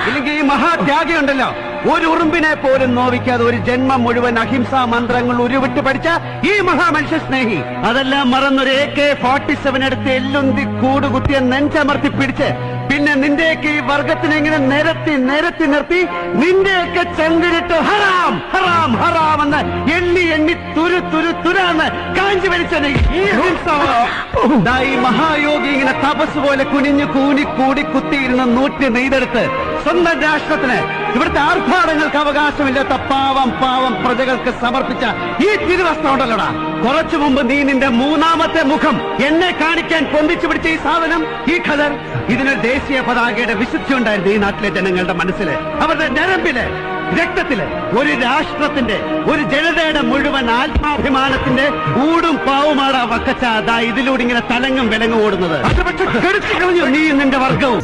ഇല്ലെങ്കിൽ ഈ മഹാത്യാഗി ഉണ്ടല്ലോ, ഒരു ഉറുമ്പിനെ പോലും നോവിക്കാതെ ഒരു ജന്മം മുഴുവൻ അഹിംസാ മന്ത്രങ്ങൾ ഉരുവിട്ട് പഠിച്ച ഈ മഹാമനുഷ്യ സ്നേഹി അതെല്ലാം മറന്നൊരു AK-47 എടുത്ത് എല്ലുന്തി കൂടുകുത്തിയ നെഞ്ചമർത്തി പിടിച്ച് പിന്നെ നിന്റെയൊക്കെ ഈ വർഗത്തിനെ ഇങ്ങനെ നിരത്തി നിന്റെയൊക്കെ ചെങ്കിലിട്ട് ഹറാം ഹറാം ഹറാം എന്ന് എണ്ണി തുരാന്ന് കാഞ്ചി വലിച്ചത് ഈ ഈ മഹായോഗി ഇങ്ങനെ തപസ് പോലെ കുനിഞ്ഞു കൂടി കുത്തിയിരുന്ന നൂറ്റി നെയ്തെടുത്ത് സ്വന്തം രാഷ്ട്രത്തിന് ഇവിടുത്തെ ആർഭാടങ്ങൾക്ക് അവകാശമില്ലാത്ത പാവം പ്രജകൾക്ക് സമർപ്പിച്ച ഈ തിരുവസ്ത്രം ഉണ്ടല്ലോടാ, കുറച്ചു മുമ്പ് നീ നിന്റെ മൂന്നാമത്തെ മുഖം എന്നെ കാണിക്കാൻ പൊന്തിച്ചു പിടിച്ച ഈ സാധനം, ഈ ഖദർ, ഇതിന് ദേശീയ പതാകയുടെ വിശുദ്ധി ഉണ്ടായിരുന്നു ഈ നാട്ടിലെ ജനങ്ങളുടെ മനസ്സില്, അവരുടെ ഞരമ്പില്, രക്തത്തില്. ഒരു രാഷ്ട്രത്തിന്റെ, ഒരു ജനതയുടെ മുഴുവൻ ആത്മാഭിമാനത്തിന്റെ ഊടും പാവുമാടാ വക്കച്ച അതാ ഇതിലൂടെ ഇങ്ങനെ തലങ്ങും വിലങ്ങും ഓടുന്നത്. അത് പക്ഷെ കെടുത്തി കളഞ്ഞു നീ നിന്റെ വർഗവും.